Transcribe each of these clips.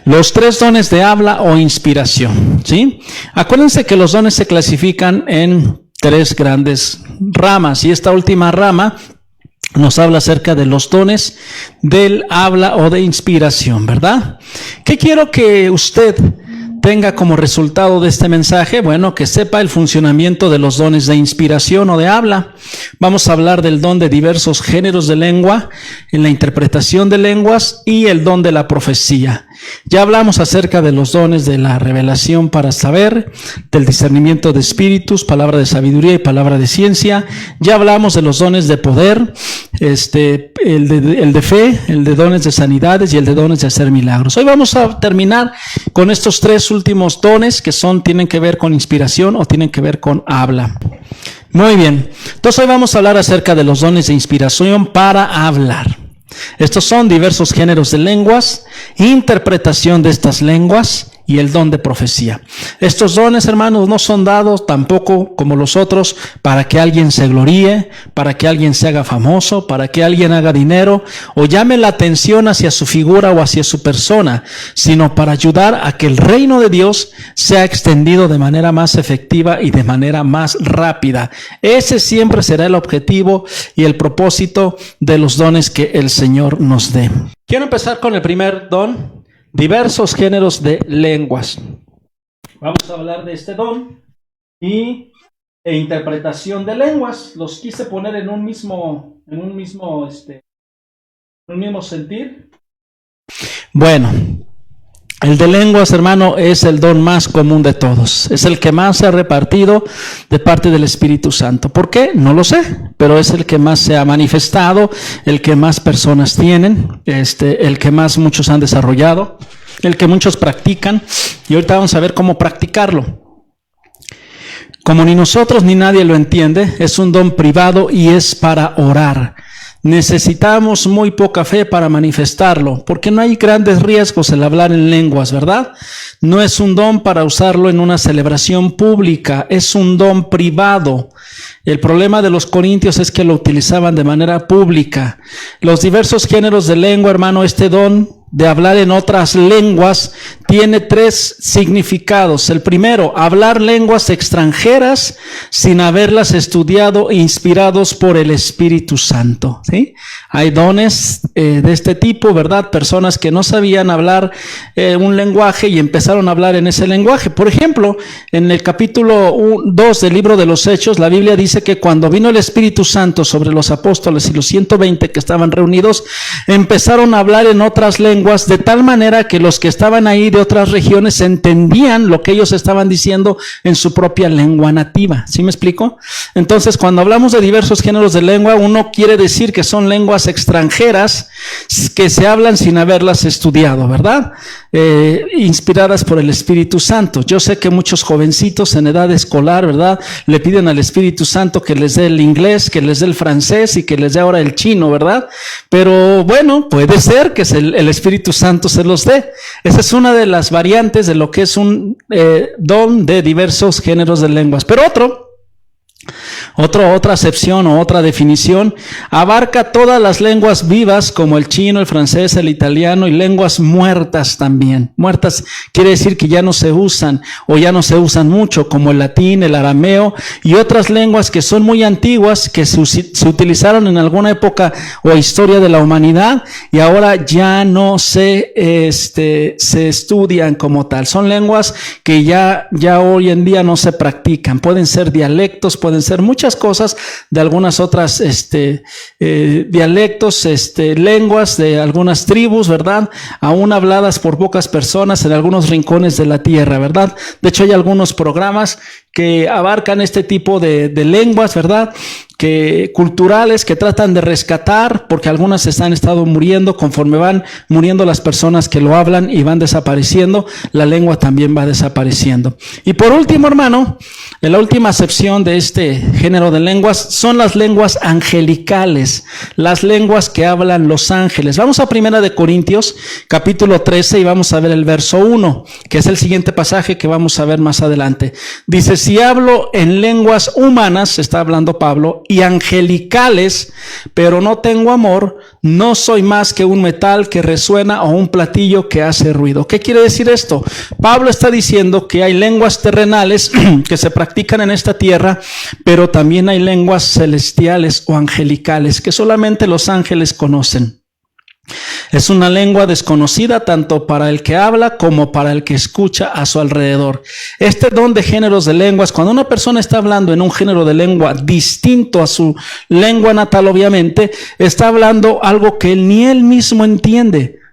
Los tres dones de habla o inspiración, ¿sí? Acuérdense que los dones se clasifican en tres grandes ramas, y esta última rama nos habla acerca de los dones del habla o de inspiración, ¿verdad? ¿Qué quiero que usted tenga como resultado de este mensaje? Bueno, que sepa el funcionamiento de los dones de inspiración o de habla. Vamos a hablar del don de diversos géneros de lengua, en la interpretación de lenguas y el don de la profecía. Ya hablamos acerca de los dones de la revelación para saber, del discernimiento de espíritus, palabra de sabiduría y palabra de ciencia. Ya hablamos de los dones de poder, el de fe, el de dones de sanidades y el de dones de hacer milagros. Hoy vamos a terminar con estos tres últimos dones que tienen que ver con inspiración o tienen que ver con habla. Muy bien, entonces hoy vamos a hablar acerca de los dones de inspiración para hablar. Estos son diversos géneros de lenguas, interpretación de estas lenguas y el don de profecía. Estos dones, hermanos, no son dados tampoco como los otros para que alguien se gloríe, para que alguien se haga famoso, para que alguien haga dinero o llame la atención hacia su figura o hacia su persona, sino para ayudar a que el reino de Dios sea extendido de manera más efectiva y de manera más rápida. Ese siempre será el objetivo y el propósito de los dones que el Señor nos dé. Quiero empezar con el primer don. Diversos géneros de lenguas. Vamos a hablar de este don e interpretación de lenguas. Los quise poner en un mismo sentir. Bueno, el de lenguas, hermano, es el don más común de todos. Es el que más se ha repartido de parte del Espíritu Santo. ¿Por qué? No lo sé, pero es el que más se ha manifestado, el que más personas tienen, el que más muchos han desarrollado, el que muchos practican. Y ahorita vamos a ver cómo practicarlo. Como ni nosotros ni nadie lo entiende, es un don privado y es para orar. Necesitamos muy poca fe para manifestarlo, porque no hay grandes riesgos el hablar en lenguas, ¿verdad? No es un don para usarlo en una celebración pública, es un don privado. El problema de los corintios es que lo utilizaban de manera pública. Los diversos géneros de lengua, hermano, este don de hablar en otras lenguas tiene tres significados. El primero, hablar lenguas extranjeras sin haberlas estudiado, inspirados por el Espíritu Santo, ¿sí? Hay dones de este tipo, ¿verdad? Personas que no sabían hablar un lenguaje y empezaron a hablar en ese lenguaje. Por ejemplo, en el capítulo 2 del libro de los Hechos, la Biblia dice que cuando vino el Espíritu Santo sobre los apóstoles y los 120 que estaban reunidos, empezaron a hablar en otras lenguas, de tal manera que los que estaban ahí de otras regiones entendían lo que ellos estaban diciendo en su propia lengua nativa. ¿Sí me explico? Entonces, cuando hablamos de diversos géneros de lengua, uno quiere decir que son lenguas extranjeras que se hablan sin haberlas estudiado, ¿verdad? Inspiradas por el Espíritu Santo. Yo sé que muchos jovencitos en edad escolar, ¿verdad?, le piden al Espíritu Santo que les dé el inglés, que les dé el francés y que les dé ahora el chino, ¿verdad? Pero bueno, puede ser que el Espíritu Santo se los dé. Esa es una de las variantes de lo que es un don de diversos géneros de lenguas. Pero otra acepción o otra definición abarca todas las lenguas vivas como el chino, el francés, el italiano y lenguas muertas también. Muertas quiere decir que ya no se usan o ya no se usan mucho, como el latín, el arameo y otras lenguas que son muy antiguas, que se utilizaron en alguna época o historia de la humanidad y ahora ya no se estudian como tal. Son lenguas que ya hoy en día no se practican. Pueden ser dialectos, pueden ser muchas cosas de algunas otras dialectos, lenguas de algunas tribus, ¿verdad? Aún habladas por pocas personas en algunos rincones de la tierra, ¿verdad? De hecho, hay algunos programas que abarcan este tipo de lenguas, ¿verdad?, culturales, que tratan de rescatar, porque algunas han estado muriendo. Conforme van muriendo las personas que lo hablan y van desapareciendo, la lengua también va desapareciendo. Y por último, hermano, la última acepción de este género de lenguas son las lenguas angelicales, las lenguas que hablan los ángeles. Vamos a 1 de Corintios, capítulo 13, y vamos a ver el verso 1, que es el siguiente pasaje que vamos a ver más adelante. Dice: si hablo en lenguas humanas, está hablando Pablo, y angelicales, pero no tengo amor, no soy más que un metal que resuena o un platillo que hace ruido. ¿Qué quiere decir esto? Pablo está diciendo que hay lenguas terrenales que se practican en esta tierra, pero también hay lenguas celestiales o angelicales que solamente los ángeles conocen. Es una lengua desconocida tanto para el que habla como para el que escucha a su alrededor. Este don de géneros de lenguas, cuando una persona está hablando en un género de lengua distinto a su lengua natal, obviamente, está hablando algo que ni él mismo entiende.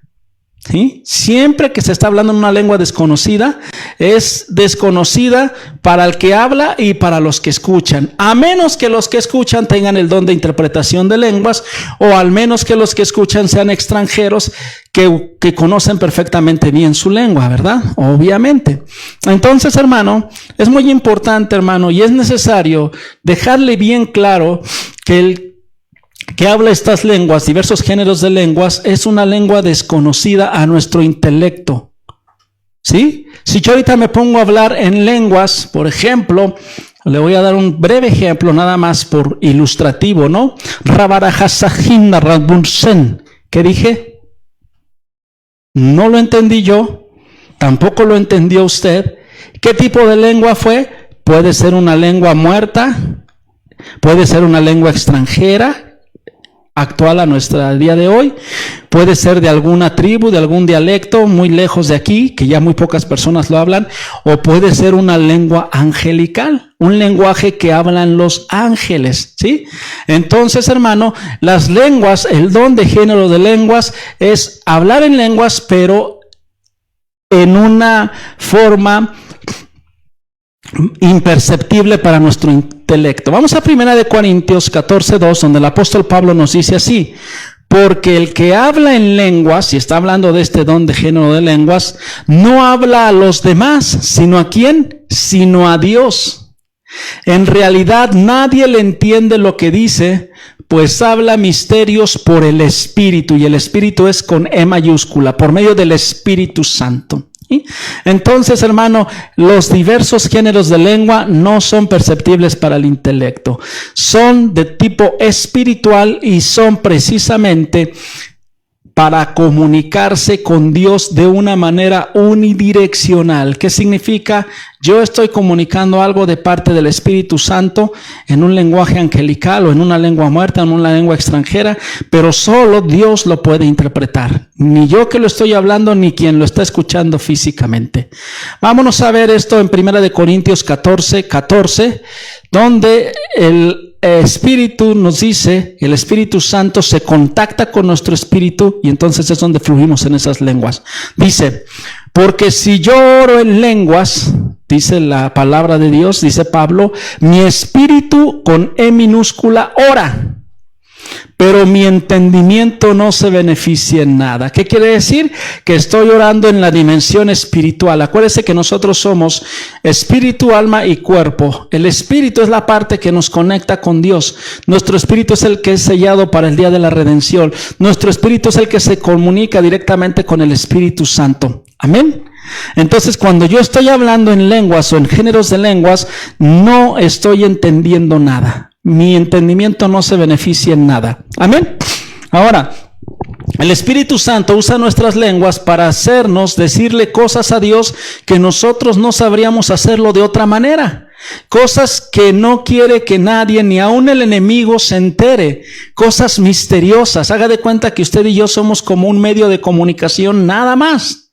¿Sí? Siempre que se está hablando en una lengua desconocida, es desconocida para el que habla y para los que escuchan, a menos que los que escuchan tengan el don de interpretación de lenguas, o al menos que los que escuchan sean extranjeros que conocen perfectamente bien su lengua, ¿verdad? Obviamente. Entonces, hermano, es muy importante, hermano, y es necesario dejarle bien claro que el que habla estas lenguas, diversos géneros de lenguas, es una lengua desconocida a nuestro intelecto. ¿Sí? Si yo ahorita me pongo a hablar en lenguas, por ejemplo, le voy a dar un breve ejemplo nada más por ilustrativo, ¿no? ¿Qué dije? No lo entendí yo, tampoco lo entendió usted. ¿Qué tipo de lengua fue? Puede ser una lengua muerta, puede ser una lengua extranjera, actual a nuestra día de hoy, puede ser de alguna tribu, de algún dialecto muy lejos de aquí, que ya muy pocas personas lo hablan, o puede ser una lengua angelical, un lenguaje que hablan los ángeles, ¿sí? Entonces, hermano, las lenguas, el don de género de lenguas es hablar en lenguas, pero en una forma imperceptible para nuestro intelecto. Vamos a 1 Corintios 14:2, donde el apóstol Pablo nos dice así: porque el que habla en lenguas, y está hablando de este don de género de lenguas, no habla a los demás, sino ¿a quién? Sino a Dios. En realidad nadie le entiende lo que dice, pues habla misterios por el Espíritu, y el Espíritu es con E mayúscula, por medio del Espíritu Santo. Entonces, hermano, los diversos géneros de lengua no son perceptibles para el intelecto. Son de tipo espiritual y son precisamente para comunicarse con Dios de una manera unidireccional. ¿Qué significa? Yo estoy comunicando algo de parte del Espíritu Santo en un lenguaje angelical o en una lengua muerta, en una lengua extranjera, pero solo Dios lo puede interpretar. Ni yo que lo estoy hablando, ni quien lo está escuchando físicamente. Vámonos a ver esto en 1 Corintios 14:14, donde el Espíritu nos dice, el Espíritu Santo se contacta con nuestro espíritu y entonces es donde fluimos en esas lenguas. Dice, porque si yo oro en lenguas, dice la palabra de Dios, dice Pablo, mi espíritu con E minúscula ora, pero mi entendimiento no se beneficia en nada. ¿Qué quiere decir? Que estoy orando en la dimensión espiritual. Acuérdese que nosotros somos espíritu, alma y cuerpo. El espíritu es la parte que nos conecta con Dios. Nuestro espíritu es el que es sellado para el día de la redención. Nuestro espíritu es el que se comunica directamente con el Espíritu Santo. Amén. Entonces, cuando yo estoy hablando en lenguas o en géneros de lenguas, no estoy entendiendo nada. Mi entendimiento no se beneficia en nada. Amén. Ahora, el Espíritu Santo usa nuestras lenguas para hacernos decirle cosas a Dios que nosotros no sabríamos hacerlo de otra manera. Cosas que no quiere que nadie, ni aun el enemigo, se entere. Cosas misteriosas. Haga de cuenta que usted y yo somos como un medio de comunicación nada más.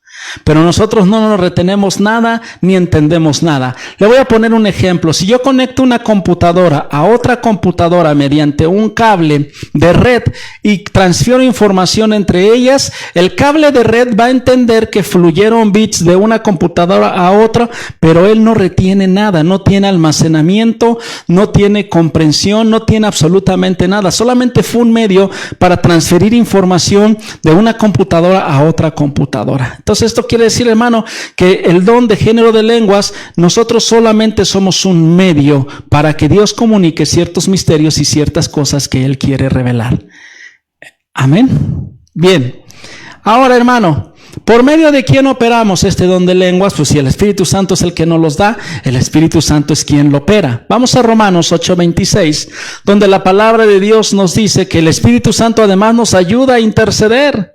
Pero nosotros no nos retenemos nada ni entendemos nada. Le voy a poner un ejemplo. Si yo conecto una computadora a otra computadora mediante un cable de red y transfiero información entre ellas, el cable de red va a entender que fluyeron bits de una computadora a otra, pero él no retiene nada, no tiene almacenamiento, no tiene comprensión, no tiene absolutamente nada. Solamente fue un medio para transferir información de una computadora a otra computadora. Entonces, esto quiere decir, hermano, que el don de género de lenguas, nosotros solamente somos un medio para que Dios comunique ciertos misterios y ciertas cosas que Él quiere revelar. Amén. Bien. Ahora, hermano, ¿Por medio de quién operamos este don de lenguas? Pues si el Espíritu Santo es el que nos los da, el Espíritu Santo es quien lo opera. Vamos a Romanos 8:26, donde la palabra de Dios nos dice que el Espíritu Santo además nos ayuda a interceder.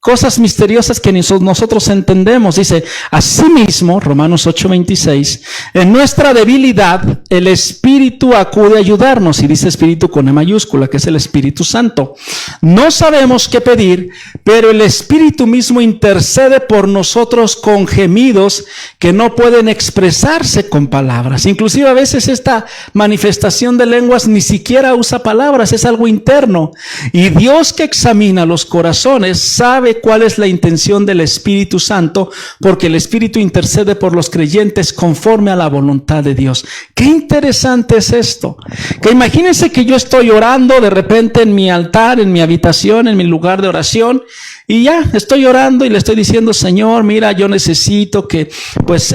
Cosas misteriosas que nosotros entendemos. Dice, asimismo, Romanos 8:26, en nuestra debilidad el Espíritu acude a ayudarnos. Y dice Espíritu con E mayúscula, que es el Espíritu Santo. No sabemos qué pedir, pero el Espíritu mismo intercede por nosotros con gemidos que no pueden expresarse con palabras. Inclusive a veces esta manifestación de lenguas ni siquiera usa palabras, es algo interno. Y Dios, que examina los corazones, sabe cuál es la intención del Espíritu Santo, porque el Espíritu intercede por los creyentes conforme a la voluntad de Dios. Qué interesante es esto. Que imagínense que yo estoy orando de repente en mi altar, en mi habitación, en mi lugar de oración, y ya estoy orando y le estoy diciendo, Señor, mira, yo necesito que pues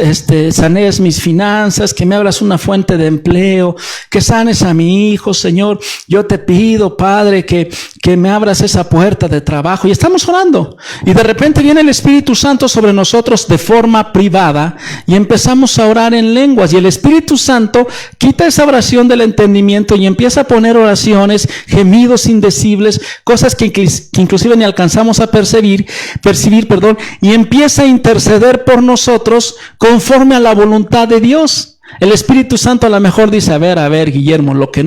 sanees mis finanzas, que me abras una fuente de empleo, que sanes a mi hijo, Señor. Yo te pido, Padre, que me abras esa puerta de trabajo. Y estamos orando. Y de repente viene el Espíritu Santo sobre nosotros de forma privada y empezamos a orar en lenguas. Y el Espíritu Santo quita esa oración del entendimiento y empieza a poner oraciones, gemidos indecibles, cosas que inclusive ni alcanzamos a percibir, y empieza a interceder por nosotros conforme a la voluntad de Dios. El Espíritu Santo a lo mejor dice, a ver, Guillermo, lo que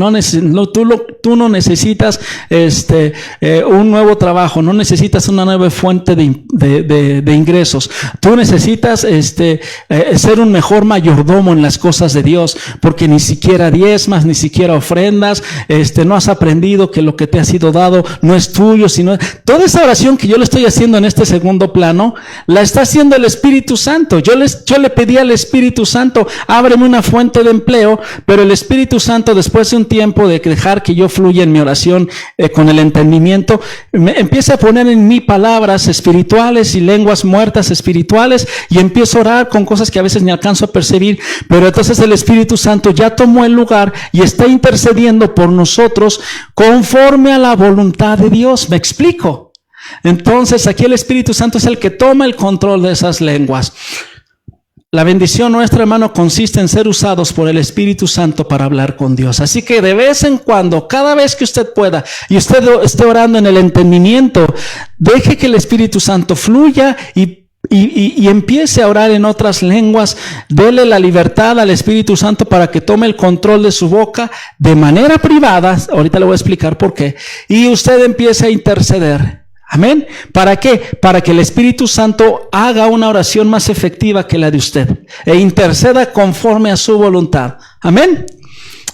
tú no necesitas un nuevo trabajo, no necesitas una nueva fuente de ingresos. Tú necesitas ser un mejor mayordomo en las cosas de Dios, porque ni siquiera diezmas, ni siquiera ofrendas, no has aprendido que lo que te ha sido dado no es tuyo, sino toda esa oración que yo le estoy haciendo en este segundo plano, la está haciendo el Espíritu Santo. Yo le pedí al Espíritu Santo, ábreme una fuente de empleo, pero el Espíritu Santo, después de un tiempo de dejar que yo fluya en mi oración con el entendimiento, me empieza a poner en mí palabras espirituales y lenguas muertas espirituales, y empiezo a orar con cosas que a veces ni alcanzo a percibir, pero entonces el Espíritu Santo ya tomó el lugar y está intercediendo por nosotros conforme a la voluntad de Dios. ¿Me explico? Entonces aquí el Espíritu Santo es el que toma el control de esas lenguas. La bendición nuestra, hermano, consiste en ser usados por el Espíritu Santo para hablar con Dios. Así que de vez en cuando, cada vez que usted pueda y usted esté orando en el entendimiento, deje que el Espíritu Santo fluya y empiece a orar en otras lenguas. Dele la libertad al Espíritu Santo para que tome el control de su boca de manera privada. Ahorita le voy a explicar por qué. Y usted empiece a interceder. Amén. ¿Para qué? Para que el Espíritu Santo haga una oración más efectiva que la de usted e interceda conforme a su voluntad. Amén.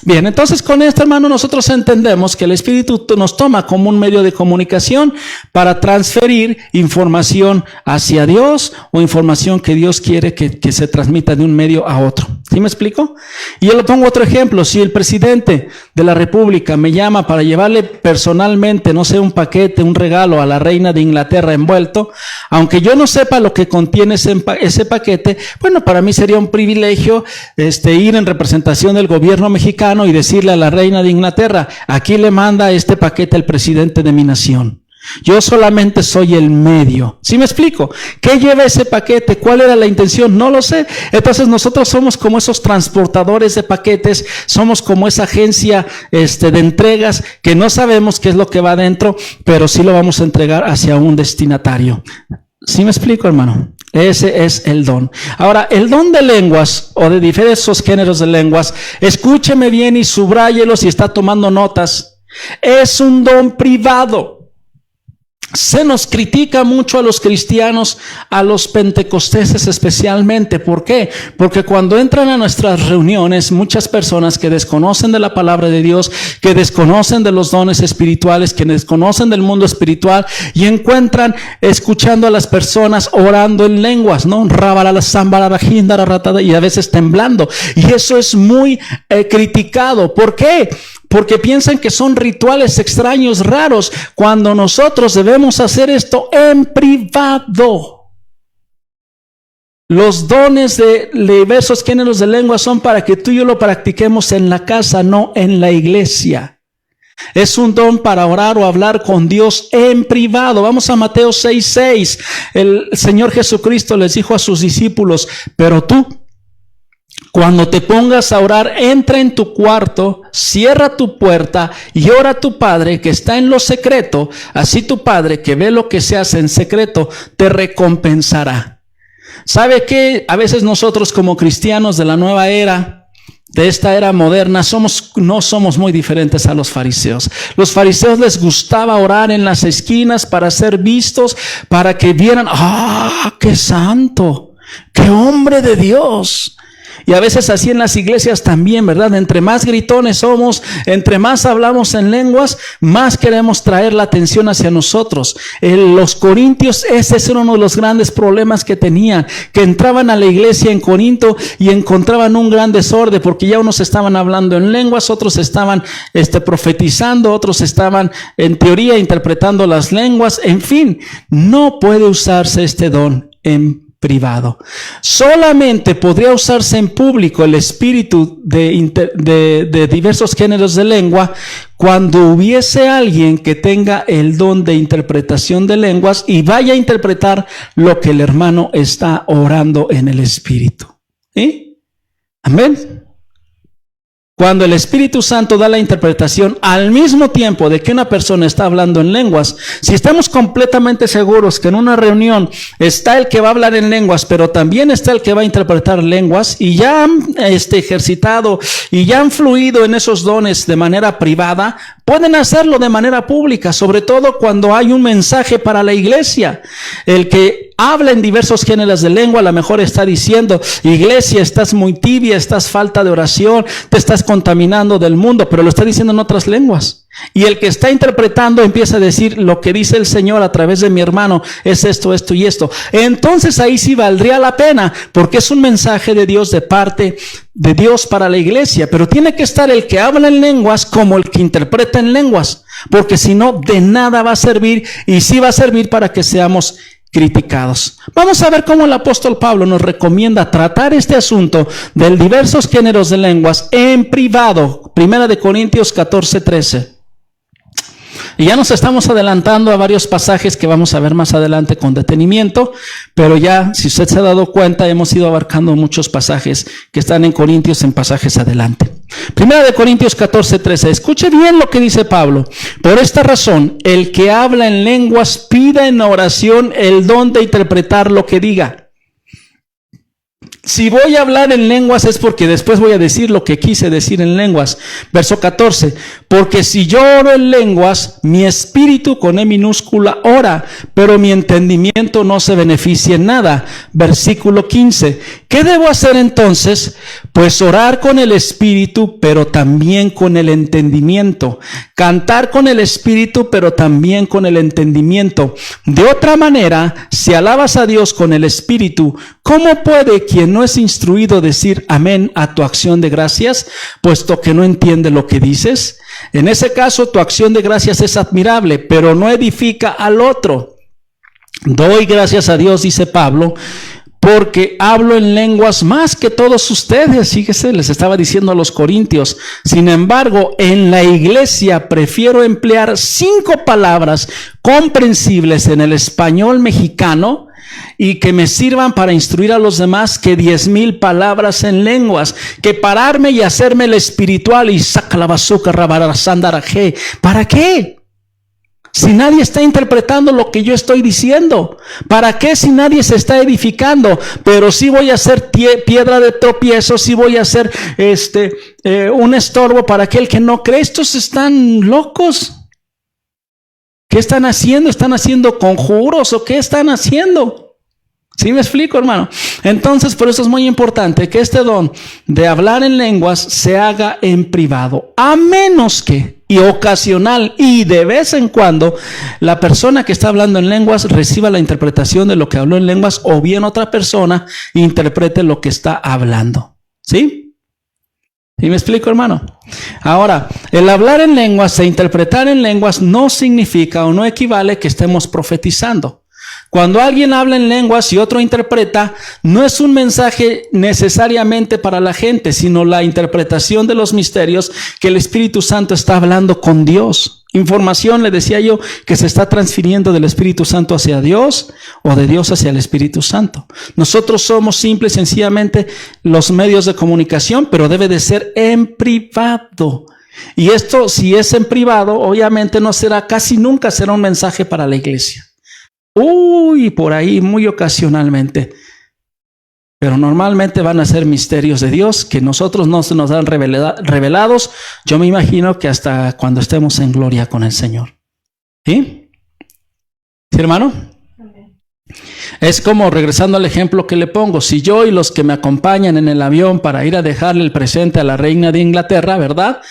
Bien, entonces con esto, hermano, nosotros entendemos que el Espíritu nos toma como un medio de comunicación para transferir información hacia Dios o información que Dios quiere que se transmita de un medio a otro. ¿Sí me explico? Y yo le pongo otro ejemplo. Si el presidente de la República me llama para llevarle personalmente, no sé, un paquete, un regalo a la reina de Inglaterra envuelto, aunque yo no sepa lo que contiene ese paquete, bueno, para mí sería un privilegio ir en representación del gobierno mexicano y decirle a la reina de Inglaterra, aquí le manda este paquete el presidente de mi nación. Yo solamente soy el medio. ¿Sí me explico? ¿Qué lleva ese paquete? ¿Cuál era la intención? No lo sé. Entonces nosotros somos como esos transportadores de paquetes, somos como esa agencia de entregas que no sabemos qué es lo que va adentro, pero sí lo vamos a entregar hacia un destinatario. ¿Sí me explico, hermano? Ese es el don. Ahora, el don de lenguas o de diversos géneros de lenguas, escúcheme bien y subráyelo si está tomando notas. Es un don privado. Se nos critica mucho a los cristianos, a los pentecosteses especialmente. ¿Por qué? Porque cuando entran a nuestras reuniones, muchas personas que desconocen de la palabra de Dios, que desconocen de los dones espirituales, que desconocen del mundo espiritual, y encuentran escuchando a las personas orando en lenguas, ¿no? Y a veces temblando. Y eso es muy criticado. ¿Por qué? Porque piensan que son rituales extraños, raros, cuando nosotros debemos hacer esto en privado. Los dones de diversos géneros de lengua son para que tú y yo lo practiquemos en la casa, no en la iglesia. Es un don para orar o hablar con Dios en privado. Vamos a Mateo 6:6. El Señor Jesucristo les dijo a sus discípulos: pero tú, cuando te pongas a orar, entra en tu cuarto, cierra tu puerta y ora a tu Padre que está en lo secreto. Así tu Padre, que ve lo que se hace en secreto, te recompensará. ¿Sabe qué? A veces nosotros, como cristianos de la nueva era, de esta era moderna, no somos muy diferentes a los fariseos. Los fariseos les gustaba orar en las esquinas para ser vistos, para que vieran: ¡ah, qué santo! ¡Qué hombre de Dios! Y a veces así en las iglesias también, ¿verdad? Entre más gritones somos, entre más hablamos en lenguas, más queremos traer la atención hacia nosotros. Los corintios, ese es uno de los grandes problemas que tenían, que entraban a la iglesia en Corinto y encontraban un gran desorden, porque ya unos estaban hablando en lenguas, otros estaban profetizando, otros estaban en teoría interpretando las lenguas. En fin, no puede usarse este don en privado. Solamente podría usarse en público el espíritu de diversos géneros de lengua cuando hubiese alguien que tenga el don de interpretación de lenguas y vaya a interpretar lo que el hermano está orando en el espíritu. ¿Sí? Amén. Cuando el Espíritu Santo da la interpretación al mismo tiempo de que una persona está hablando en lenguas, si estamos completamente seguros que en una reunión está el que va a hablar en lenguas, pero también está el que va a interpretar lenguas, y ya han ejercitado y ya han fluido en esos dones de manera privada, pueden hacerlo de manera pública, sobre todo cuando hay un mensaje para la iglesia. El que habla en diversos géneros de lengua a lo mejor está diciendo: iglesia, estás muy tibia, estás falta de oración, te estás contaminando del mundo, pero lo está diciendo en otras lenguas. Y el que está interpretando empieza a decir: lo que dice el Señor a través de mi hermano es esto, esto y esto. Entonces ahí sí valdría la pena, porque es un mensaje de Dios, de parte de Dios para la iglesia. Pero tiene que estar el que habla en lenguas como el que interpreta en lenguas, porque si no, de nada va a servir, y sí va a servir para que seamos criticados. Vamos a ver cómo el apóstol Pablo nos recomienda tratar este asunto de diversos géneros de lenguas en privado. 1 Corintios 14:13. Y ya nos estamos adelantando a varios pasajes que vamos a ver más adelante con detenimiento, pero ya, si usted se ha dado cuenta, hemos ido abarcando muchos pasajes que están en Corintios en pasajes adelante. 1 Corintios 14:13. Escuche bien lo que dice Pablo. Por esta razón, el que habla en lenguas pida en oración el don de interpretar lo que diga. Si voy a hablar en lenguas es porque después voy a decir lo que quise decir en lenguas. Verso 14. Porque si yo oro en lenguas, mi espíritu con E minúscula ora, pero mi entendimiento no se beneficia en nada. Versículo 15. ¿Qué debo hacer entonces? Pues orar con el espíritu, pero también con el entendimiento. Cantar con el espíritu, pero también con el entendimiento. De otra manera, si alabas a Dios con el espíritu, ¿cómo puede quien no es instruido decir amén a tu acción de gracias, puesto que no entiende lo que dices? En ese caso, tu acción de gracias es admirable, pero no edifica al otro. Doy gracias a Dios, dice Pablo, porque hablo en lenguas más que todos ustedes. Fíjese, les estaba diciendo a los corintios. Sin embargo, en la iglesia prefiero emplear 5 palabras comprensibles en el español mexicano y que me sirvan para instruir a los demás que 10,000 palabras en lenguas, que pararme y hacerme el espiritual y saca la bazooka, rabarasandaraje. ¿Para qué? Si nadie está interpretando lo que yo estoy diciendo, ¿para qué si nadie se está edificando? Pero sí voy a ser piedra de tropiezo, sí voy a ser un estorbo para aquel que no cree. Estos están locos. ¿Qué están haciendo? ¿Están haciendo conjuros o qué están haciendo? ¿Sí me explico, hermano? Entonces, por eso es muy importante que este don de hablar en lenguas se haga en privado, a menos que, y ocasional y de vez en cuando, la persona que está hablando en lenguas reciba la interpretación de lo que habló en lenguas, o bien otra persona interprete lo que está hablando. ¿Sí? ¿Sí me explico, hermano? Ahora, el hablar en lenguas e interpretar en lenguas no significa o no equivale que estemos profetizando. Cuando alguien habla en lenguas y otro interpreta, no es un mensaje necesariamente para la gente, sino la interpretación de los misterios que el Espíritu Santo está hablando con Dios. Información, le decía yo, que se está transfiriendo del Espíritu Santo hacia Dios o de Dios hacia el Espíritu Santo. Nosotros somos simple y sencillamente los medios de comunicación, pero debe de ser en privado. Y esto, si es en privado, obviamente no será, casi nunca será un mensaje para la iglesia. Por ahí muy ocasionalmente. Pero normalmente van a ser misterios de Dios que nosotros no se nos dan revelados. Yo me imagino que hasta cuando estemos en gloria con el Señor. ¿Sí? ¿Sí, hermano? Es como, regresando al ejemplo que le pongo, si yo y los que me acompañan en el avión para ir a dejarle el presente a la reina de Inglaterra, ¿verdad?,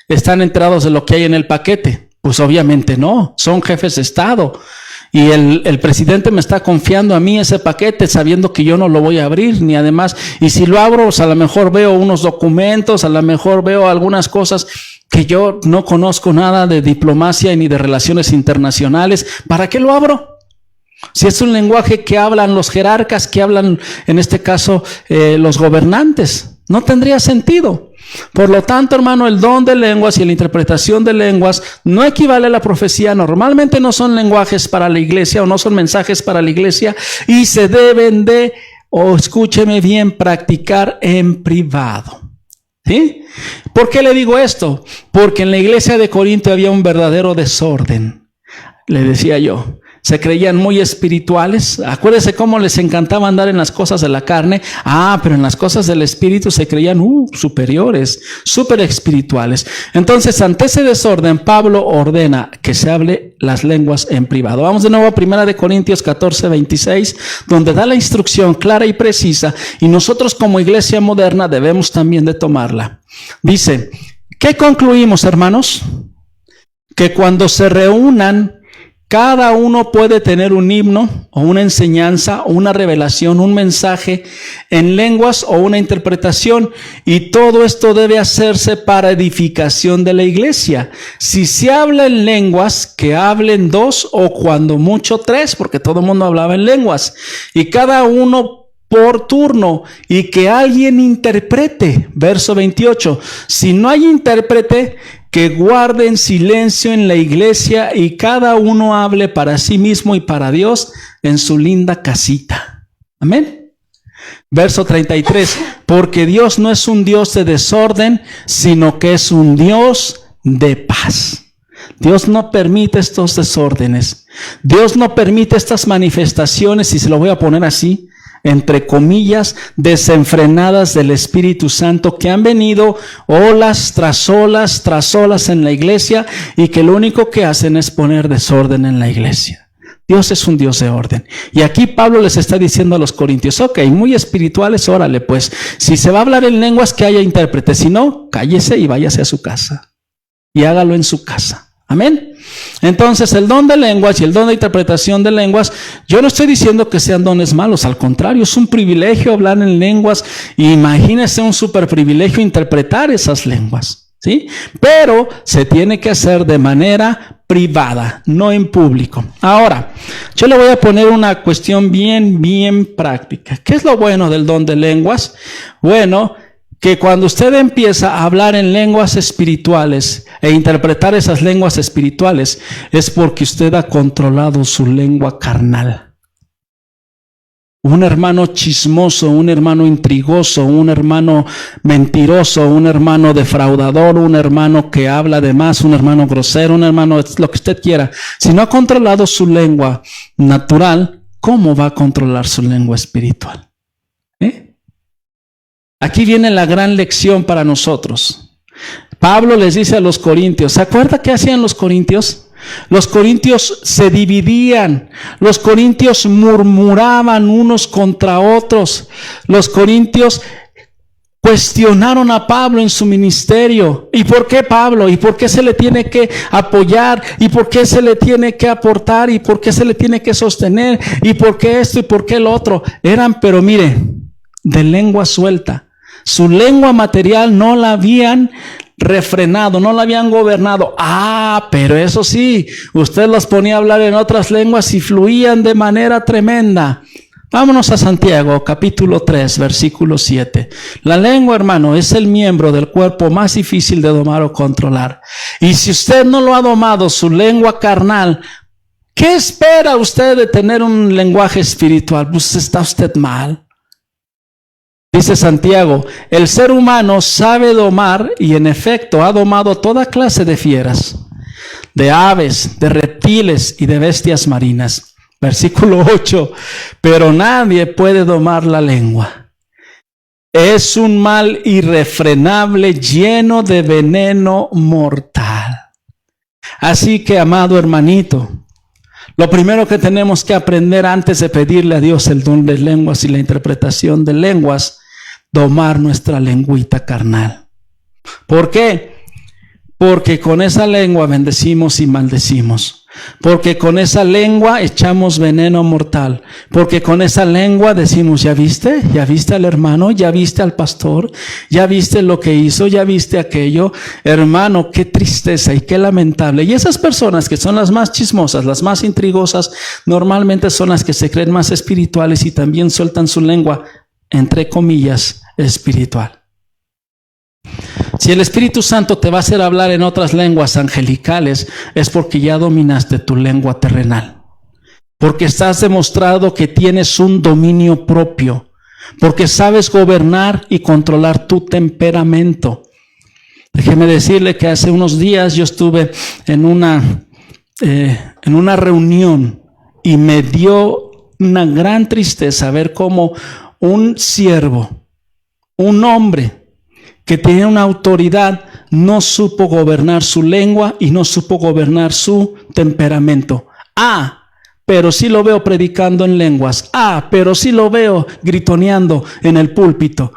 están enterados de lo que hay en el paquete. Pues obviamente no, son jefes de Estado. Y el presidente me está confiando a mí ese paquete sabiendo que yo no lo voy a abrir, ni además, y si lo abro, pues a lo mejor veo unos documentos, a lo mejor veo algunas cosas que yo no conozco nada de diplomacia ni de relaciones internacionales. ¿Para qué lo abro? Si es un lenguaje que hablan los jerarcas, que hablan en este caso los gobernantes, no tendría sentido. Por lo tanto, hermano, el don de lenguas y la interpretación de lenguas no equivale a la profecía. Normalmente no son lenguajes para la iglesia o no son mensajes para la iglesia y se deben de, escúcheme bien, practicar en privado. ¿Sí? ¿Por qué le digo esto? Porque en la iglesia de Corinto había un verdadero desorden. Le decía yo. Se creían muy espirituales. Acuérdese cómo les encantaba andar en las cosas de la carne. Pero en las cosas del espíritu se creían superiores, súper espirituales. Entonces, ante ese desorden, Pablo ordena que se hable las lenguas en privado. Vamos de nuevo a 1 Corintios 14, 26, donde da la instrucción clara y precisa, y nosotros como iglesia moderna debemos también de tomarla. Dice, ¿qué concluimos, hermanos? Que cuando se reúnan, cada uno puede tener un himno o una enseñanza o una revelación, un mensaje en lenguas o una interpretación, y todo esto debe hacerse para edificación de la iglesia. Si se habla en lenguas, que hablen 2 o cuando mucho 3, porque todo el mundo hablaba en lenguas, y cada uno por turno, y que alguien interprete. Verso 28, si no hay intérprete, que guarden silencio en la iglesia y cada uno hable para sí mismo y para Dios en su linda casita. Amén. Verso 33, porque Dios no es un Dios de desorden, sino que es un Dios de paz. Dios no permite estos desórdenes. Dios no permite estas manifestaciones, y se lo voy a poner así, entre comillas, desenfrenadas del Espíritu Santo, que han venido olas tras olas tras olas en la iglesia, y que lo único que hacen es poner desorden en la iglesia. Dios es un Dios de orden. Y aquí Pablo les está diciendo a los corintios, muy espirituales, órale pues, si se va a hablar en lenguas, que haya intérprete, si no, cállese y váyase a su casa, y hágalo en su casa. Amén. Entonces, el don de lenguas y el don de interpretación de lenguas, yo no estoy diciendo que sean dones malos, al contrario, es un privilegio hablar en lenguas, y imagínese un super privilegio interpretar esas lenguas, ¿sí? Pero se tiene que hacer de manera privada, no en público. Ahora, yo le voy a poner una cuestión bien práctica. ¿Qué es lo bueno del don de lenguas? Bueno, que cuando usted empieza a hablar en lenguas espirituales e interpretar esas lenguas espirituales, es porque usted ha controlado su lengua carnal. Un hermano chismoso, un hermano intrigoso, un hermano mentiroso, un hermano defraudador, un hermano que habla de más, un hermano grosero, un hermano lo que usted quiera. Si no ha controlado su lengua natural, ¿cómo va a controlar su lengua espiritual? Aquí viene la gran lección para nosotros. Pablo les dice a los corintios, ¿se acuerda qué hacían los corintios? Los corintios se dividían, los corintios murmuraban unos contra otros, los corintios cuestionaron a Pablo en su ministerio. ¿Y por qué Pablo? ¿Y por qué se le tiene que apoyar? ¿Y por qué se le tiene que aportar? ¿Y por qué se le tiene que sostener? ¿Y por qué esto? ¿Y por qué lo otro? Eran, pero mire, de lengua suelta. Su lengua material no la habían refrenado, no lo habían gobernado. Pero eso sí, usted los ponía a hablar en otras lenguas y fluían de manera tremenda. Vámonos a Santiago, capítulo 3, versículo 7. La lengua, hermano, es el miembro del cuerpo más difícil de domar o controlar. Y si usted no lo ha domado, su lengua carnal, ¿qué espera usted de tener un lenguaje espiritual? Pues está usted mal. Dice Santiago, el ser humano sabe domar y en efecto ha domado toda clase de fieras, de aves, de reptiles y de bestias marinas. Versículo 8, pero nadie puede domar la lengua. Es un mal irrefrenable lleno de veneno mortal. Así que, amado hermanito, lo primero que tenemos que aprender antes de pedirle a Dios el don de lenguas y la interpretación de lenguas, domar nuestra lengüita carnal. ¿Por qué? Porque con esa lengua bendecimos y maldecimos. Porque con esa lengua echamos veneno mortal. Porque con esa lengua decimos, ¿ya viste? ¿Ya viste al hermano? ¿Ya viste al pastor? ¿Ya viste lo que hizo? ¿Ya viste aquello? Hermano, qué tristeza y qué lamentable. Y esas personas que son las más chismosas, las más intrigosas, normalmente son las que se creen más espirituales y también sueltan su lengua, entre comillas, espiritual. Si el Espíritu Santo te va a hacer hablar en otras lenguas angelicales, es porque ya dominaste tu lengua terrenal. Porque estás demostrado que tienes un dominio propio. Porque sabes gobernar y controlar tu temperamento. Déjeme decirle que hace unos días yo estuve en una reunión y me dio una gran tristeza ver cómo un siervo, un hombre que tenía una autoridad, no supo gobernar su lengua y no supo gobernar su temperamento. Pero sí lo veo predicando en lenguas. Pero sí lo veo gritoneando en el púlpito.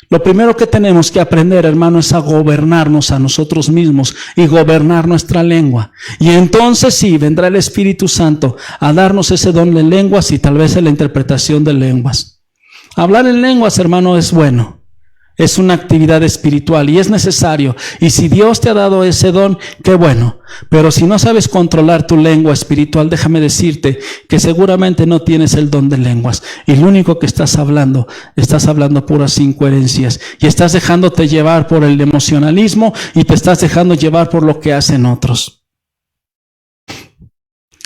Lo primero que tenemos que aprender, hermano, es a gobernarnos a nosotros mismos y gobernar nuestra lengua. Y entonces sí, vendrá el Espíritu Santo a darnos ese don de lenguas y tal vez en la interpretación de lenguas. Hablar en lenguas, hermano, es bueno. Es una actividad espiritual y es necesario. Y si Dios te ha dado ese don, qué bueno. Pero si no sabes controlar tu lengua espiritual, déjame decirte que seguramente no tienes el don de lenguas. Y lo único que estás hablando puras incoherencias. Y estás dejándote llevar por el emocionalismo y te estás dejando llevar por lo que hacen otros.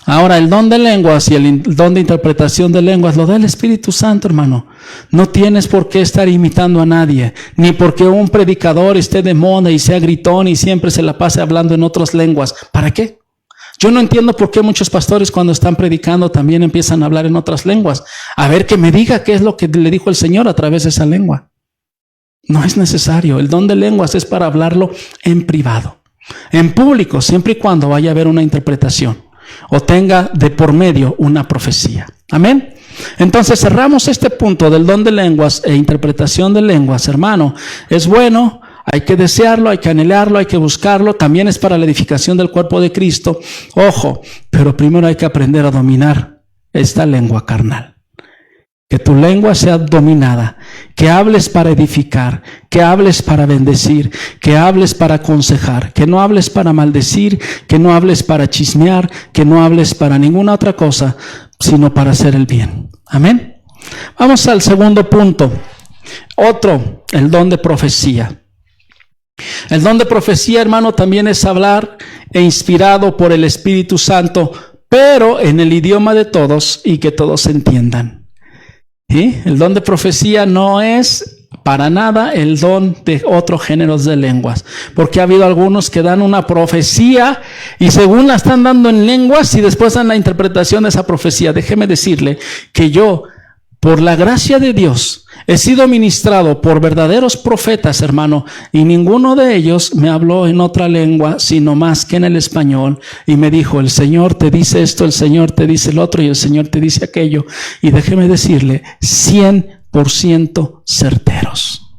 Ahora, el don de lenguas y el don de interpretación de lenguas lo da el Espíritu Santo, hermano. No tienes por qué estar imitando a nadie, ni porque un predicador esté de moda y sea gritón y siempre se la pase hablando en otras lenguas. ¿Para qué? Yo no entiendo por qué muchos pastores cuando están predicando también empiezan a hablar en otras lenguas. A ver, que me diga qué es lo que le dijo el Señor a través de esa lengua. No es necesario. El don de lenguas es para hablarlo en privado. En público, siempre y cuando vaya a haber una interpretación o tenga de por medio una profecía. Amén. Entonces cerramos este punto del don de lenguas e interpretación de lenguas, hermano. Es bueno, hay que desearlo, hay que anhelarlo, hay que buscarlo. También es para la edificación del cuerpo de Cristo. Ojo, pero primero hay que aprender a dominar esta lengua carnal. Que tu lengua sea dominada, que hables para edificar, que hables para bendecir, que hables para aconsejar, que no hables para maldecir, que no hables para chismear, que no hables para ninguna otra cosa, sino para hacer el bien. Amén. Vamos al segundo punto. Otro, el don de profecía. El don de profecía, hermano, también es hablar inspirado por el Espíritu Santo, pero en el idioma de todos y que todos entiendan. ¿Sí? El don de profecía no es para nada el don de otros géneros de lenguas, porque ha habido algunos que dan una profecía y según la están dando en lenguas y después dan la interpretación de esa profecía. Déjeme decirle que yo, por la gracia de Dios, he sido ministrado por verdaderos profetas, hermano, y ninguno de ellos me habló en otra lengua, sino más que en el español, y me dijo, el Señor te dice esto, el Señor te dice el otro, y el Señor te dice aquello. Y déjeme decirle, 100% certeros.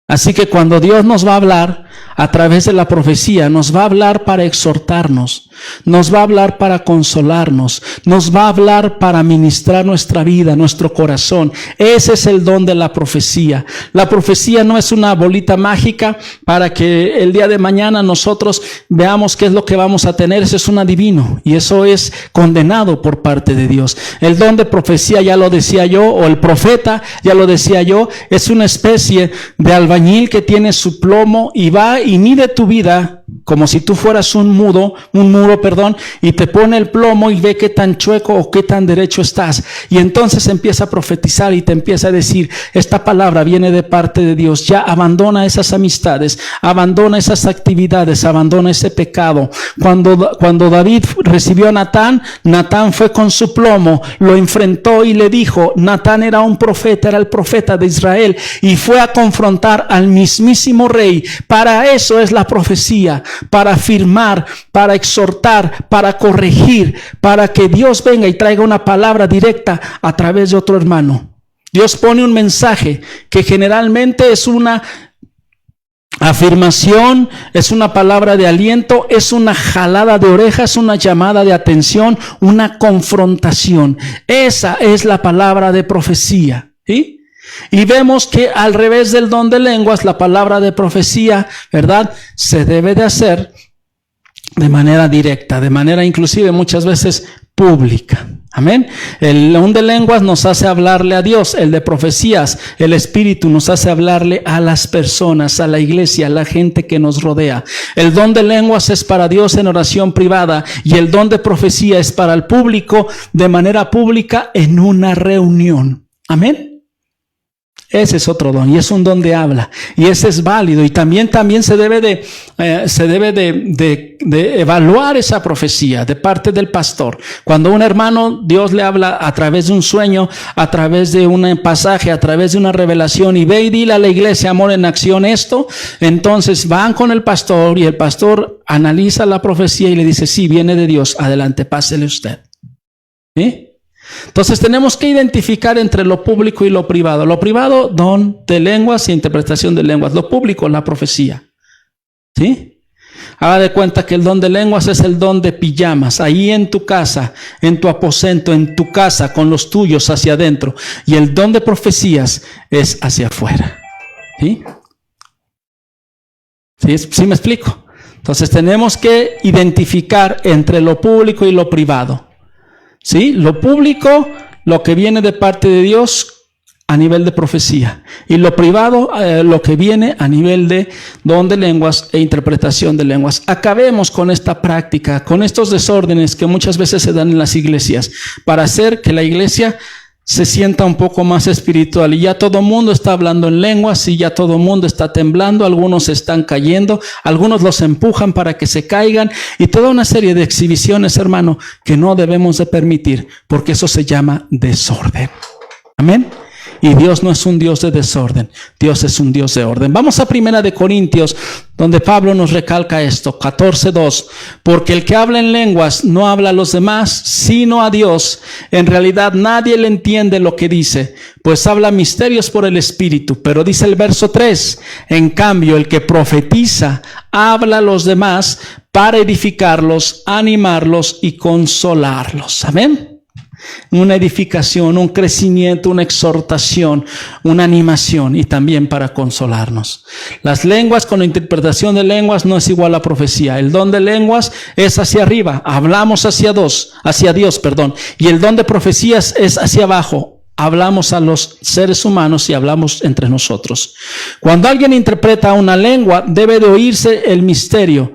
Así que cuando Dios nos va a hablar, a través de la profecía nos va a hablar para exhortarnos, nos va a hablar para consolarnos, nos va a hablar para ministrar nuestra vida, nuestro corazón. Ese es el don de la profecía. La profecía no es una bolita mágica para que el día de mañana nosotros veamos qué es lo que vamos a tener. Eso es un adivino y eso es condenado por parte de Dios. El don de profecía, ya lo decía yo, o el profeta, ya lo decía yo, es una especie de albañil que tiene su plomo y va y mide tu vida como si tú fueras un muro, y te pone el plomo y ve qué tan chueco o qué tan derecho estás. Y entonces empieza a profetizar y te empieza a decir, esta palabra viene de parte de Dios. Ya abandona esas amistades, abandona esas actividades, abandona ese pecado. Cuando David recibió a Natán, Natán fue con su plomo, lo enfrentó y le dijo, Natán era un profeta, era el profeta de Israel, y fue a confrontar al mismísimo rey. Para eso es la profecía, para afirmar, para exhortar, para corregir, para que Dios venga y traiga una palabra directa a través de otro hermano. Dios pone un mensaje que generalmente es una afirmación, es una palabra de aliento, es una jalada de orejas, una llamada de atención, una confrontación. Esa es la palabra de profecía, ¿sí? Y vemos que al revés del don de lenguas, la palabra de profecía, ¿verdad?, se debe de hacer de manera directa, de manera inclusive muchas veces pública. Amén. El don de lenguas nos hace hablarle a Dios. El de profecías, el Espíritu, nos hace hablarle a las personas, a la iglesia, a la gente que nos rodea. El don de lenguas es para Dios en oración privada y el don de profecía es para el público de manera pública en una reunión. Amén. Ese es otro don y es un don de habla y ese es válido y también se debe de evaluar esa profecía de parte del pastor. Cuando un hermano, Dios le habla a través de un sueño, a través de un pasaje, a través de una revelación y ve y dile a la iglesia, amor en acción esto, entonces van con el pastor y el pastor analiza la profecía y le dice, sí, viene de Dios, adelante, pásele usted. ¿Sí? Entonces tenemos que identificar entre lo público y lo privado. Lo privado, don de lenguas e interpretación de lenguas. Lo público, la profecía. ¿Sí? Haga de cuenta que el don de lenguas es el don de pijamas. Ahí en tu casa, en tu aposento, en tu casa, con los tuyos hacia adentro. Y el don de profecías es hacia afuera. ¿Sí? ¿Sí me explico? Entonces tenemos que identificar entre lo público y lo privado. ¿Sí? Lo público, lo que viene de parte de Dios a nivel de profecía. Y lo privado, lo que viene a nivel de don de lenguas e interpretación de lenguas. Acabemos con esta práctica, con estos desórdenes que muchas veces se dan en las iglesias, para hacer que la iglesia se sienta un poco más espiritual. Y ya todo el mundo está hablando en lenguas y ya todo el mundo está temblando, algunos están cayendo, algunos los empujan para que se caigan y toda una serie de exhibiciones, hermano, que no debemos de permitir, porque eso se llama desorden. Amén. Y Dios no es un Dios de desorden, Dios es un Dios de orden. Vamos a 1 Corintios, donde Pablo nos recalca esto, 14:2. Porque el que habla en lenguas no habla a los demás, sino a Dios. En realidad nadie le entiende lo que dice, pues habla misterios por el Espíritu. Pero dice el verso 3, en cambio el que profetiza habla a los demás para edificarlos, animarlos y consolarlos. Amén. Una edificación, un crecimiento, una exhortación, una animación y también para consolarnos. Las lenguas con la interpretación de lenguas no es igual a profecía. El don de lenguas es hacia arriba, hablamos hacia Dios, y el don de profecías es hacia abajo. Hablamos a los seres humanos y hablamos entre nosotros. Cuando alguien interpreta una lengua, debe de oírse el misterio.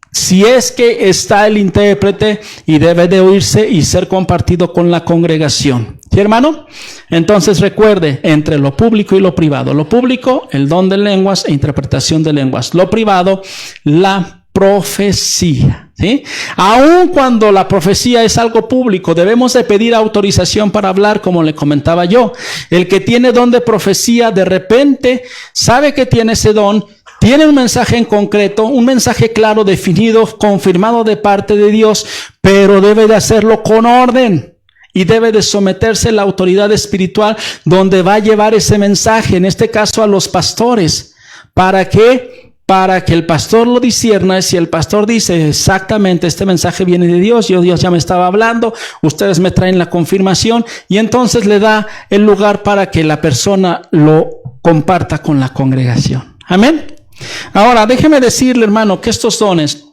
Si es que está el intérprete y debe de oírse y ser compartido con la congregación. ¿Sí, hermano? Entonces recuerde, entre lo público y lo privado. Lo público, el don de lenguas e interpretación de lenguas. Lo privado, la profecía. ¿Sí? Aun cuando la profecía es algo público, debemos de pedir autorización para hablar, como le comentaba yo. El que tiene don de profecía, de repente, sabe que tiene ese don, tiene un mensaje en concreto, un mensaje claro, definido, confirmado de parte de Dios, pero debe de hacerlo con orden y debe de someterse a la autoridad espiritual donde va a llevar ese mensaje, en este caso a los pastores, para que para que el pastor lo discierna. Si el pastor dice exactamente este mensaje viene de Dios, Dios ya me estaba hablando, ustedes me traen la confirmación, y entonces le da el lugar para que la persona lo comparta con la congregación. Amén. Ahora, déjeme decirle, hermano, que estos dones,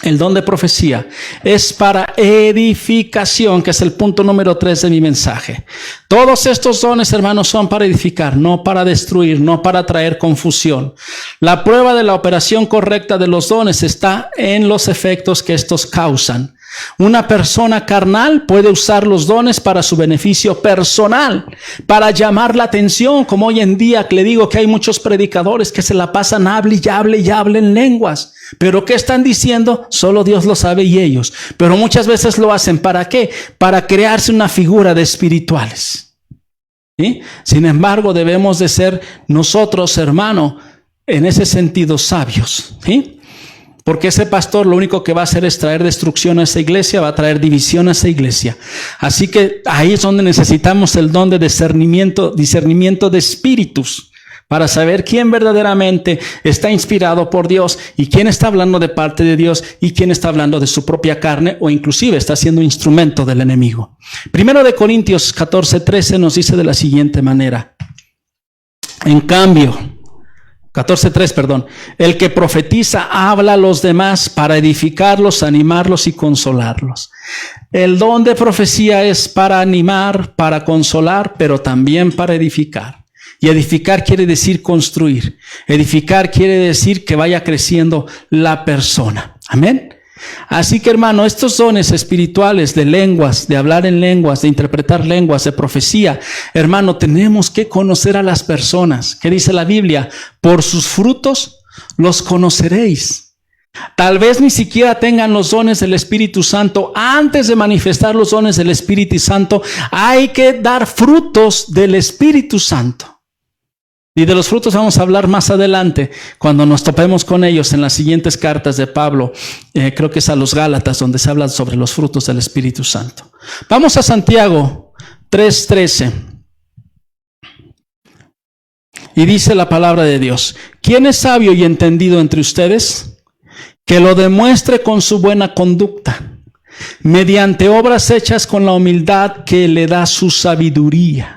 el don de profecía, es para edificación, que es el punto número 3 de mi mensaje. Todos estos dones, hermanos, son para edificar, no para destruir, no para traer confusión. La prueba de la operación correcta de los dones está en los efectos que estos causan. Una persona carnal puede usar los dones para su beneficio personal, para llamar la atención, como hoy en día le digo que hay muchos predicadores que se la pasan hable y hable y hable en lenguas. ¿Pero qué están diciendo? Solo Dios lo sabe y ellos. Pero muchas veces lo hacen, ¿para qué? Para crearse una figura de espirituales. ¿Sí? Sin embargo, debemos de ser nosotros, hermano, en ese sentido sabios. ¿Sí? Porque ese pastor lo único que va a hacer es traer destrucción a esa iglesia, va a traer división a esa iglesia. Así que ahí es donde necesitamos el don de discernimiento de espíritus, para saber quién verdaderamente está inspirado por Dios y quién está hablando de parte de Dios y quién está hablando de su propia carne o inclusive está siendo instrumento del enemigo. 1 Corintios 14:13 nos dice de la siguiente manera. En cambio, 14:3, el que profetiza habla a los demás para edificarlos, animarlos y consolarlos. El don de profecía es para animar, para consolar, pero también para edificar. Y edificar quiere decir construir. Edificar quiere decir que vaya creciendo la persona. Amén. Así que, hermano, estos dones espirituales de lenguas, de hablar en lenguas, de interpretar lenguas, de profecía, hermano, tenemos que conocer a las personas. ¿Qué dice la Biblia? Por sus frutos los conoceréis. Tal vez ni siquiera tengan los dones del Espíritu Santo. Antes de manifestar los dones del Espíritu Santo, hay que dar frutos del Espíritu Santo. Y de los frutos vamos a hablar más adelante, cuando nos topemos con ellos en las siguientes cartas de Pablo. Creo que es a los Gálatas, donde se habla sobre los frutos del Espíritu Santo. Vamos a Santiago 3:13. Y dice la palabra de Dios: ¿quién es sabio y entendido entre ustedes? Que lo demuestre con su buena conducta, mediante obras hechas con la humildad que le da su sabiduría.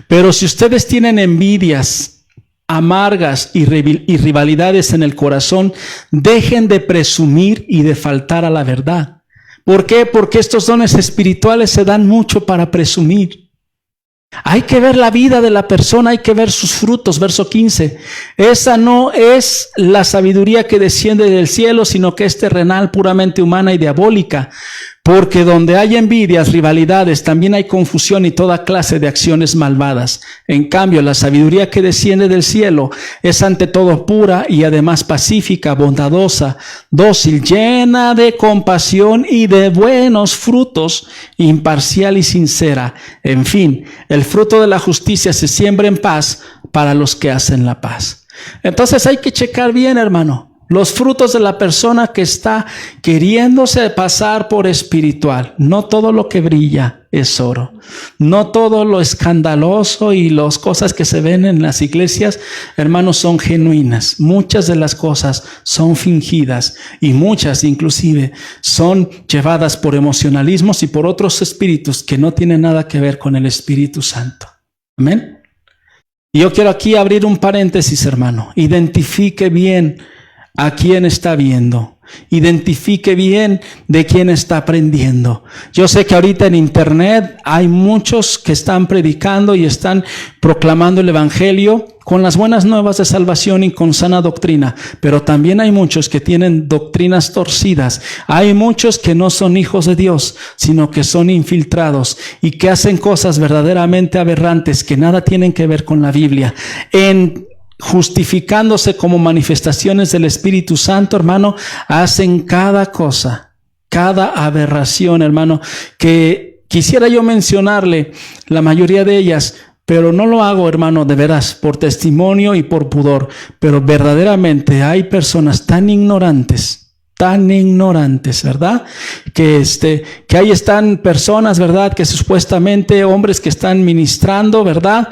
Pero si ustedes tienen envidias amargas y rivalidades en el corazón, dejen de presumir y de faltar a la verdad. ¿Por qué? Porque estos dones espirituales se dan mucho para presumir. Hay que ver la vida de la persona, hay que ver sus frutos. Verso 15. Esa no es la sabiduría que desciende del cielo, sino que es terrenal, puramente humana y diabólica. Porque donde hay envidias, rivalidades, también hay confusión y toda clase de acciones malvadas. En cambio, la sabiduría que desciende del cielo es ante todo pura y además pacífica, bondadosa, dócil, llena de compasión y de buenos frutos, imparcial y sincera. En fin, el fruto de la justicia se siembra en paz para los que hacen la paz. Entonces hay que checar bien, hermano, los frutos de la persona que está queriéndose pasar por espiritual. No todo lo que brilla es oro. No todo lo escandaloso y las cosas que se ven en las iglesias, hermanos, son genuinas. Muchas de las cosas son fingidas y muchas inclusive son llevadas por emocionalismos y por otros espíritus que no tienen nada que ver con el Espíritu Santo. Amén. Y yo quiero aquí abrir un paréntesis, hermano. Identifique bien a quién está viendo. Identifique bien de quién está aprendiendo. Yo sé que ahorita en internet hay muchos que están predicando y están proclamando el evangelio con las buenas nuevas de salvación y con sana doctrina, pero también hay muchos que tienen doctrinas torcidas. Hay muchos que no son hijos de Dios, sino que son infiltrados y que hacen cosas verdaderamente aberrantes que nada tienen que ver con la Biblia, justificándose como manifestaciones del Espíritu Santo, hermano. Hacen cada cosa, cada aberración, hermano, que quisiera yo mencionarle la mayoría de ellas, pero no lo hago, hermano, de veras, por testimonio y por pudor. Pero verdaderamente hay personas tan ignorantes, ¿verdad? Que ahí están personas, ¿verdad? Que supuestamente hombres que están ministrando, ¿verdad?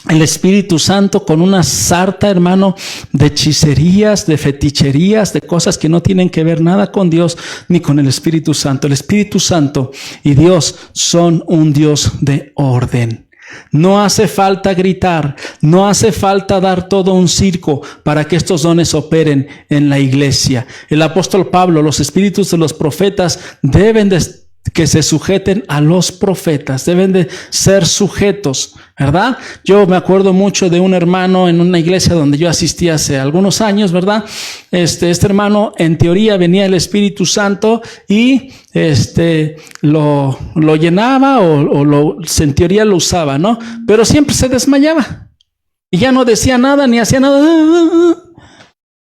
el Espíritu Santo con una sarta, hermano, de hechicerías, de feticherías, de cosas que no tienen que ver nada con Dios ni con el Espíritu Santo. El Espíritu Santo y Dios son un Dios de orden. No hace falta gritar, no hace falta dar todo un circo para que estos dones operen en la iglesia. El apóstol Pablo, los espíritus de los profetas deben de que se sujeten a los profetas, deben de ser sujetos, ¿verdad? Yo me acuerdo mucho de un hermano en una iglesia donde yo asistí hace algunos años, ¿verdad? Este hermano, en teoría venía el Espíritu Santo y lo llenaba en teoría lo usaba, ¿no? Pero siempre se desmayaba y ya no decía nada ni hacía nada.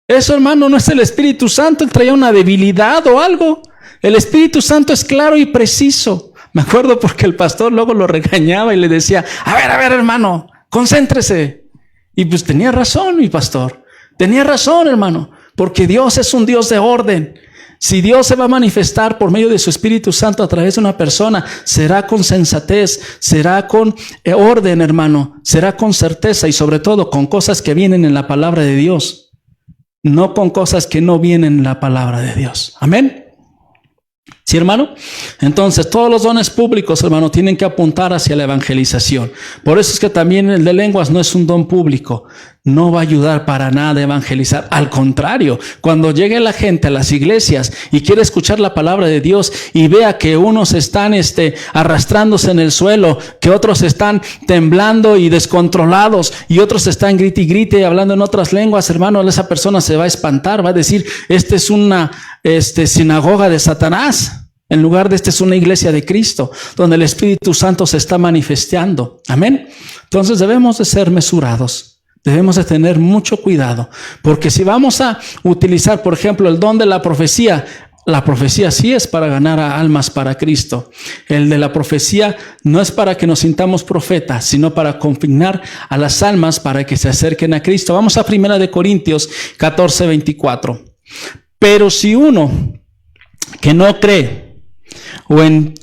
Eso, hermano, no es el Espíritu Santo, él traía una debilidad o algo. El Espíritu Santo es claro y preciso. Me acuerdo porque el pastor luego lo regañaba y le decía, a ver, hermano, concéntrese. Y pues tenía razón mi pastor. Tenía razón, hermano, porque Dios es un Dios de orden. Si Dios se va a manifestar por medio de su Espíritu Santo a través de una persona, será con sensatez, será con orden, hermano, será con certeza y sobre todo con cosas que vienen en la palabra de Dios, no con cosas que no vienen en la palabra de Dios. Amén. ¿Sí, hermano? Entonces, todos los dones públicos, hermano, tienen que apuntar hacia la evangelización. Por eso es que también el de lenguas no es un don público. No va a ayudar para nada a evangelizar. Al contrario, cuando llegue la gente a las iglesias y quiere escuchar la palabra de Dios y vea que unos están arrastrándose en el suelo, que otros están temblando y descontrolados y otros están grite y grite hablando en otras lenguas, hermano, esa persona se va a espantar, va a decir, esta es una sinagoga de Satanás. En lugar de esta es una iglesia de Cristo, donde el Espíritu Santo se está manifestando. Amén. Entonces debemos de ser mesurados. Debemos de tener mucho cuidado. Porque si vamos a utilizar, por ejemplo, el don de la profecía sí es para ganar a almas para Cristo. El de la profecía no es para que nos sintamos profetas, sino para confinar a las almas para que se acerquen a Cristo. Vamos a 1 Corintios 14:24. Pero si uno que no cree,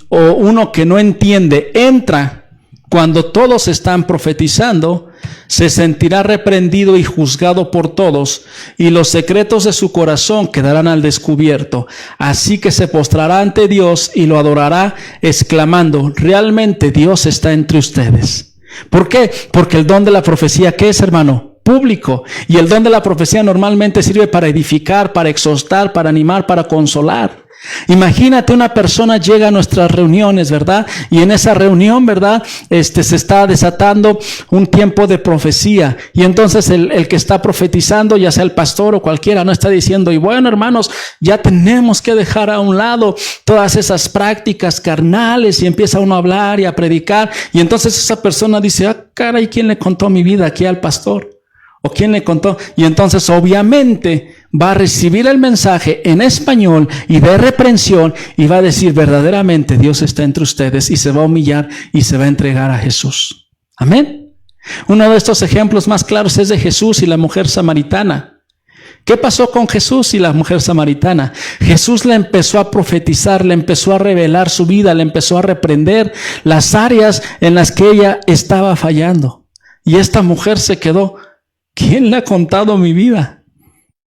o uno que no entiende, entra cuando todos están profetizando, se sentirá reprendido y juzgado por todos, y los secretos de su corazón quedarán al descubierto. Así que se postrará ante Dios y lo adorará, exclamando, realmente Dios está entre ustedes. ¿Por qué? Porque el don de la profecía, ¿qué es, hermano? Público. Y el don de la profecía normalmente sirve para edificar, para exhortar, para animar, para consolar. Imagínate, una persona llega a nuestras reuniones, ¿verdad? Y en esa reunión, ¿verdad? Se está desatando un tiempo de profecía. Y entonces el que está profetizando, ya sea el pastor o cualquiera, no está diciendo, y bueno, hermanos, ya tenemos que dejar a un lado todas esas prácticas carnales, y empieza uno a hablar y a predicar. Y entonces esa persona dice, caray, ¿quién le contó mi vida aquí al pastor? ¿O quién le contó? Y entonces obviamente va a recibir el mensaje en español y de reprensión y va a decir, verdaderamente Dios está entre ustedes, y se va a humillar y se va a entregar a Jesús. Amén. Uno de estos ejemplos más claros es de Jesús y la mujer samaritana. ¿Qué pasó con Jesús y la mujer samaritana? Jesús le empezó a profetizar, le empezó a revelar su vida, le empezó a reprender las áreas en las que ella estaba fallando. Y esta mujer se quedó, ¿quién le ha contado mi vida?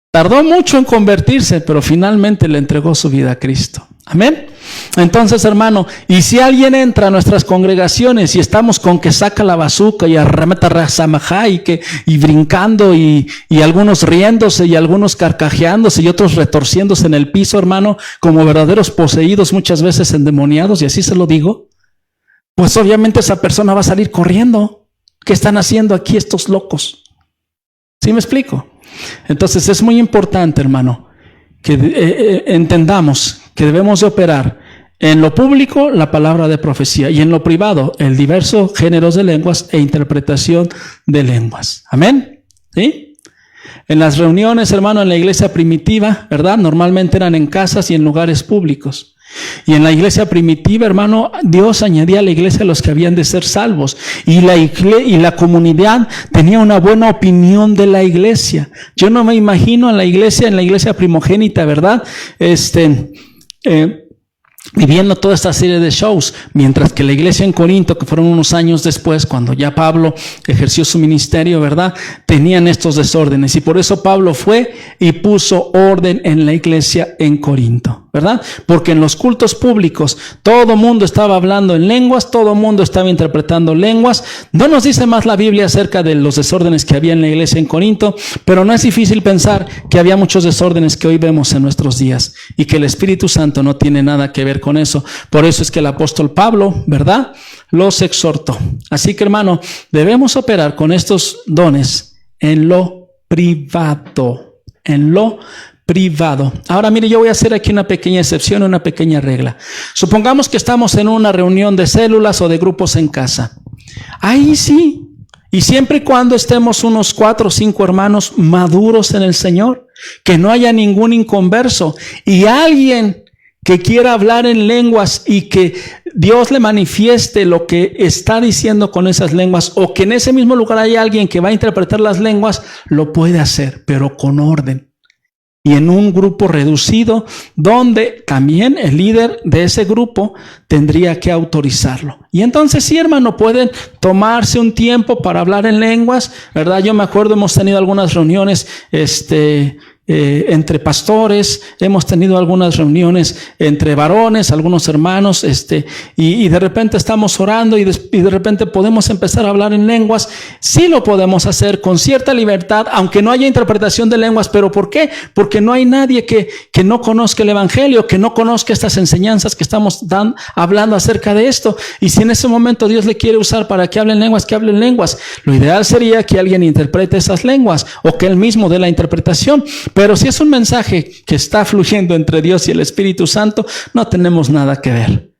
Tardó mucho en convertirse, pero finalmente le entregó su vida a Cristo. Amén. Entonces, hermano, y si alguien entra a nuestras congregaciones y estamos con que saca la bazuca y arremeta razamajá y brincando y algunos riéndose y algunos carcajeándose y otros retorciéndose en el piso, hermano, como verdaderos poseídos, muchas veces endemoniados, y así se lo digo, pues obviamente esa persona va a salir corriendo. ¿Qué están haciendo aquí estos locos? ¿Sí me explico? Entonces es muy importante, hermano, que entendamos que debemos de operar en lo público la palabra de profecía y en lo privado el diversos géneros de lenguas e interpretación de lenguas. Amén. ¿Sí? En las reuniones, hermano, en la iglesia primitiva, ¿verdad? Normalmente eran en casas y en lugares públicos. Y en la iglesia primitiva, hermano, Dios añadía a la iglesia a los que habían de ser salvos. Y la comunidad tenía una buena opinión de la iglesia. Yo no me imagino en la iglesia primogénita, ¿verdad? viviendo toda esta serie de shows, mientras que la iglesia en Corinto, que fueron unos años después, cuando ya Pablo ejerció su ministerio, ¿verdad?, tenían estos desórdenes, y por eso Pablo fue y puso orden en la iglesia en Corinto, ¿verdad? Porque en los cultos públicos todo mundo estaba hablando en lenguas, todo mundo estaba interpretando lenguas. No nos dice más la Biblia acerca de los desórdenes que había en la iglesia en Corinto, pero no es difícil pensar que había muchos desórdenes que hoy vemos en nuestros días, y que el Espíritu Santo no tiene nada que ver con eso. Por eso es que el apóstol Pablo, ¿verdad?, los exhortó. Así que, hermano, debemos operar con estos dones en lo privado, en lo privado. Ahora, mire, yo voy a hacer aquí una pequeña excepción, una pequeña regla. Supongamos que estamos en una reunión de células o de grupos en casa. Ahí sí, y siempre y cuando estemos unos 4 o 5 hermanos maduros en el Señor, que no haya ningún inconverso, y alguien que quiera hablar en lenguas y que Dios le manifieste lo que está diciendo con esas lenguas, o que en ese mismo lugar hay alguien que va a interpretar las lenguas, lo puede hacer, pero con orden. Y en un grupo reducido, donde también el líder de ese grupo tendría que autorizarlo. Y entonces sí, hermano, pueden tomarse un tiempo para hablar en lenguas, ¿verdad? Yo me acuerdo, hemos tenido algunas reuniones, entre pastores, hemos tenido algunas reuniones entre varones, algunos hermanos, y de repente estamos orando y de repente podemos empezar a hablar en lenguas. Sí lo podemos hacer con cierta libertad, aunque no haya interpretación de lenguas. ¿Pero por qué? Porque no hay nadie que no conozca el evangelio, que no conozca estas enseñanzas que estamos hablando acerca de esto. Y si en ese momento Dios le quiere usar para que hablen lenguas, que hablen lenguas. Lo ideal sería que alguien interprete esas lenguas, o que él mismo dé la interpretación. Pero si es un mensaje que está fluyendo entre Dios y el Espíritu Santo, no tenemos nada que ver.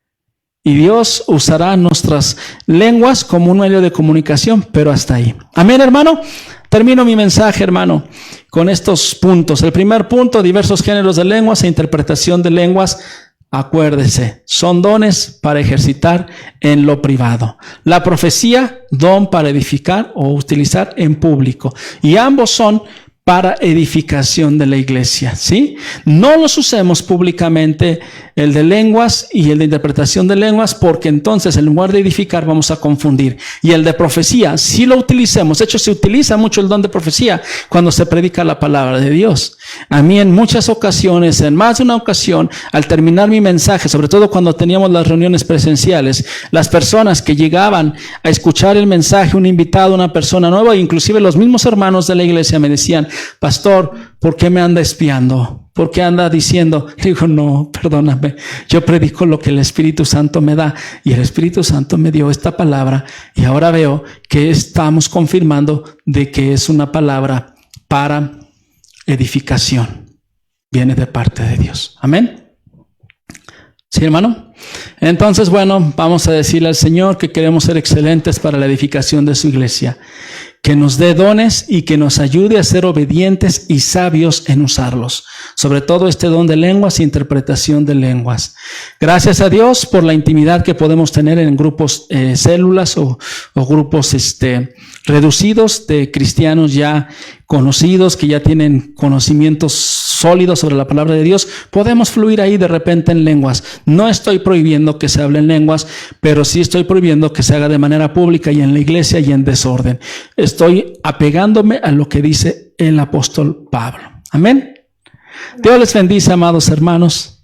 Y Dios usará nuestras lenguas como un medio de comunicación, pero hasta ahí. Amén, hermano. Termino mi mensaje, hermano, con estos puntos. El primer punto: diversos géneros de lenguas e interpretación de lenguas. Acuérdese, son dones para ejercitar en lo privado. La profecía, don para edificar o utilizar en público. Y ambos son para edificación de la iglesia, ¿sí? No los usemos públicamente, el de lenguas y el de interpretación de lenguas, porque entonces en lugar de edificar vamos a confundir. Y el de profecía, sí lo utilicemos. De hecho, se utiliza mucho el don de profecía cuando se predica la palabra de Dios. A mí en muchas ocasiones, en más de una ocasión, al terminar mi mensaje, sobre todo cuando teníamos las reuniones presenciales, las personas que llegaban a escuchar el mensaje, un invitado, una persona nueva, inclusive los mismos hermanos de la iglesia me decían: pastor, ¿por qué me anda espiando? ¿Por qué anda diciendo? Digo, no, perdóname, yo predico lo que el Espíritu Santo me da, y el Espíritu Santo me dio esta palabra, y ahora veo que estamos confirmando de que es una palabra para edificación. Viene de parte de Dios. Amén. ¿Sí, hermano? Entonces, bueno, vamos a decirle al Señor que queremos ser excelentes para la edificación de su iglesia, que nos dé dones y que nos ayude a ser obedientes y sabios en usarlos. Sobre todo este don de lenguas e interpretación de lenguas. Gracias a Dios por la intimidad que podemos tener en grupos, células o grupos reducidos de cristianos ya conocidos, que ya tienen conocimientos sólidos sobre la palabra de Dios. Podemos fluir ahí de repente en lenguas. No estoy prohibiendo que se hable en lenguas, pero sí estoy prohibiendo que se haga de manera pública y en la iglesia y en desorden. Estoy apegándome a lo que dice el apóstol Pablo. Amén. Dios les bendice, amados hermanos.